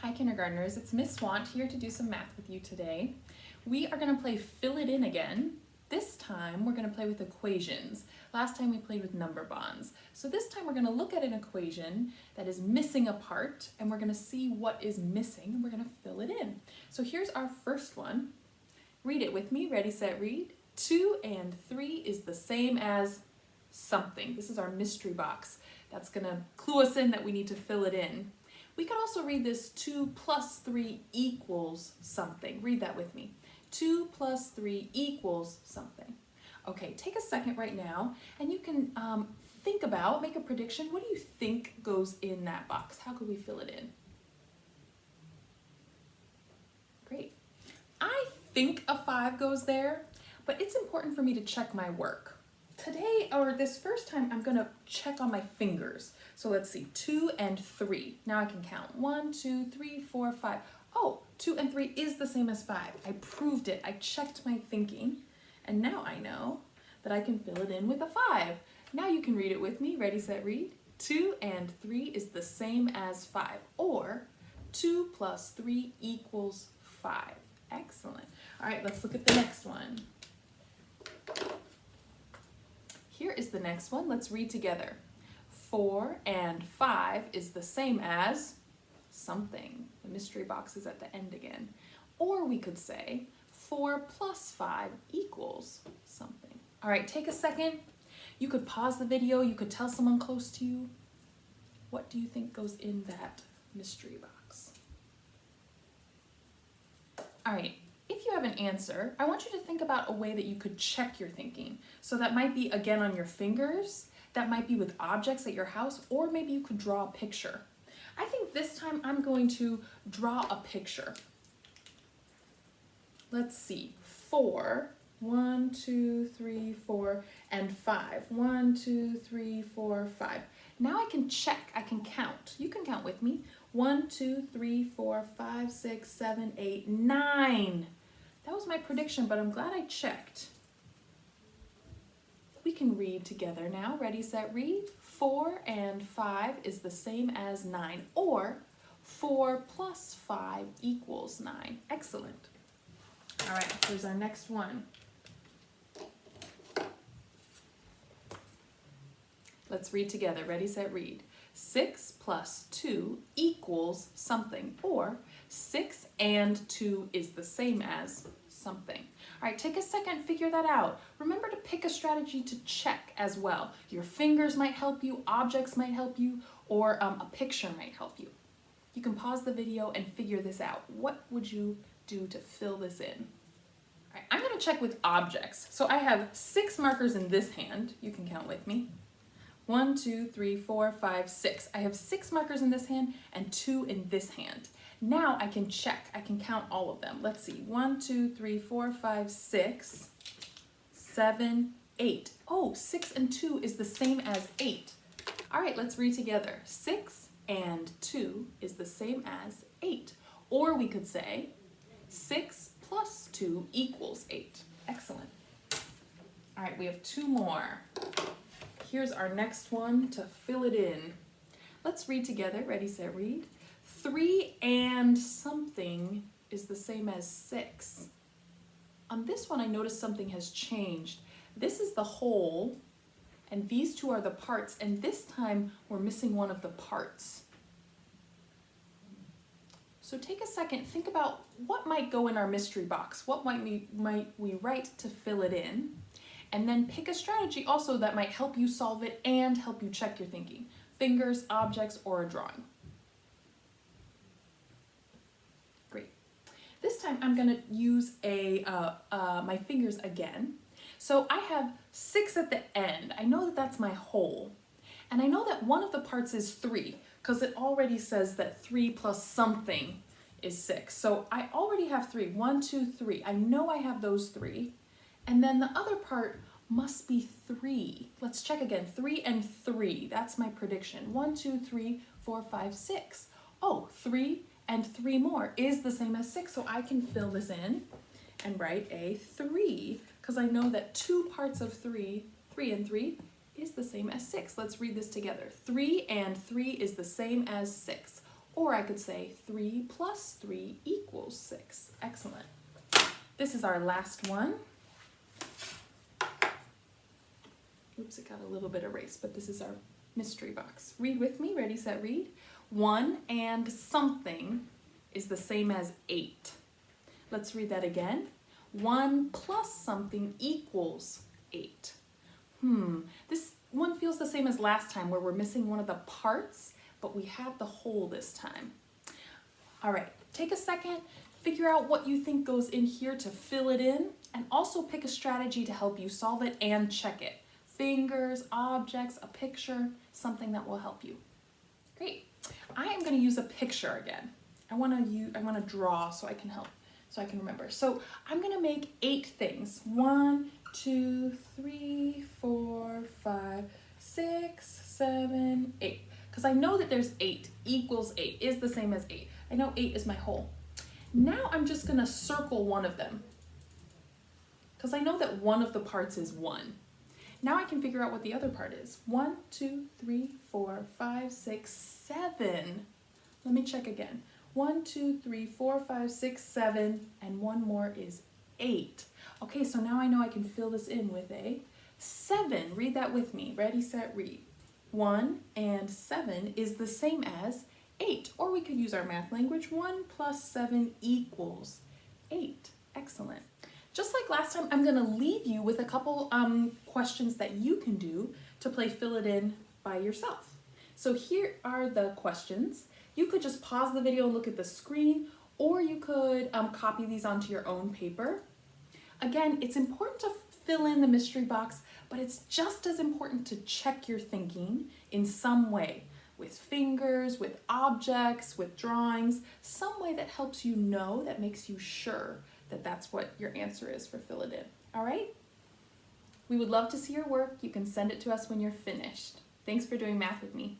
Hi kindergartners, it's Miss Swant here to do some math with you today. We are going to play Fill It In again. This time we're going to play with equations. Last time we played with number bonds. So this time we're going to look at an equation that is missing a part and we're going to see what is missing and we're going to fill it in. So here's our first one. Read it with me. Ready, set, read. 2 and 3 is the same as something. This is our mystery box. That's going to clue us in that we need to fill it in. We could also read this 2 plus 3 equals something. Read that with me. 2 plus 3 equals something. Okay, take a second right now and you can think about, make a prediction. What do you think goes in that box? How could we fill it in? Great. I think a 5 goes there, but it's important for me to check my work. Today, or this first time, I'm gonna check on my fingers. So let's see, 2 and 3. Now I can count. 1, 2, 3, 4, 5. Oh, 2 and 3 is the same as 5. I proved it. I checked my thinking. And now I know that I can fill it in with a 5. Now you can read it with me. Ready, set, read. 2 and 3 is the same as 5. Or 2 plus 3 equals 5. Excellent. All right, let's look at the next one. Here is the next one. Let's read together. 4 and 5 is the same as something. The mystery box is at the end again. Or we could say 4 plus 5 equals something. All right, take a second. You could pause the video. You could tell someone close to you. What do you think goes in that mystery box? All right. If you have an answer, I want you to think about a way that you could check your thinking. So that might be, again, on your fingers, that might be with objects at your house, or maybe you could draw a picture. I think this time I'm going to draw a picture. Let's see, 4, 1, 2, 3, 4, and 5. 1, 2, 3, 4, 5. Now I can check, I can count. You can count with me. 1, 2, 3, 4, 5, 6, 7, 8, 9. That was my prediction, but I'm glad I checked. We can read together now. Ready, set, read. 4 and 5 is the same as 9, or 4 plus 5 equals 9. Excellent. All right, here's our next one. Let's read together. Ready, set, read. 6 plus 2 equals something, or 6 and 2 is the same as something. All right, take a second, figure that out. Remember to pick a strategy to check as well. Your fingers might help you, objects might help you, or a picture might help you. You can pause the video and figure this out. What would you do to fill this in? All right, I'm gonna check with objects. So I have 6 markers in this hand. You can count with me. 1, 2, 3, 4, 5, 6. I have 6 markers in this hand and 2 in this hand. Now I can check, I can count all of them. Let's see, 1, 2, 3, 4, 5, 6, 7, 8. Oh, 6 and 2 is the same as 8. All right, let's read together. 6 and 2 is the same as 8. Or we could say 6 plus 2 equals 8. Excellent. All right, we have 2 more. Here's our next one to fill it in. Let's read together. Ready, set, read. 3 and something is the same as 6. On this one, I noticed something has changed. This is the whole, and these two are the parts, and this time we're missing one of the parts. So take a second, think about what might go in our mystery box. What might we write to fill it in? And then pick a strategy also that might help you solve it and help you check your thinking. Fingers, objects, or a drawing. Great. This time I'm gonna use my fingers again. So I have 6 at the end. I know that that's my whole. And I know that one of the parts is 3 because it already says that 3 plus something is 6. So I already have 3. 1, 2, 3. I know I have those 3. And then the other part must be 3. Let's check again. 3 and 3. That's my prediction. 1, 2, 3, 4, 5, 6. Oh, 3 and 3 more is the same as 6. So I can fill this in and write a 3 because I know that 2 parts of 3, 3 and 3, is the same as 6. Let's read this together. 3 and 3 is the same as 6. Or I could say 3 plus 3 equals 6. Excellent. This is our last one. Oops, it got a little bit erased, but this is our mystery box. Read with me. Ready, set, read. 1 and something is the same as 8. Let's read that again. 1 plus something equals 8. This one feels the same as last time where we're missing one of the parts, but we have the whole this time. All right, take a second, figure out what you think goes in here to fill it in, and also pick a strategy to help you solve it and check it. Fingers, objects, a picture, something that will help you. Great. I am going to use a picture again. I want to draw so I can help, so I can remember. So I'm going to make 8 things. 1, 2, 3, 4, 5, 6, 7, 8. Because I know that there's 8 equals 8 is the same as 8. I know 8 is my whole. Now I'm just going to circle one of them. Because I know that one of the parts is 1. Now I can figure out what the other part is. 1, 2, 3, 4, 5, 6, 7. Let me check again. 1, 2, 3, 4, 5, 6, 7, and one more is 8. Okay, so now I know I can fill this in with a 7. Read that with me. Ready, set, read. 1 and 7 is the same as 8. Or we could use our math language. 1 plus 7 equals 8. Excellent. Just like last time, I'm going to leave you with a couple questions that you can do to play fill it in by yourself. So here are the questions. You could just pause the video and look at the screen, or you could copy these onto your own paper. Again, it's important to fill in the mystery box, but it's just as important to check your thinking in some way, with fingers, with objects, with drawings, some way that helps you know, that makes you sure that that's what your answer is for fill it in. All right? We would love to see your work. You can send it to us when you're finished. Thanks for doing math with me.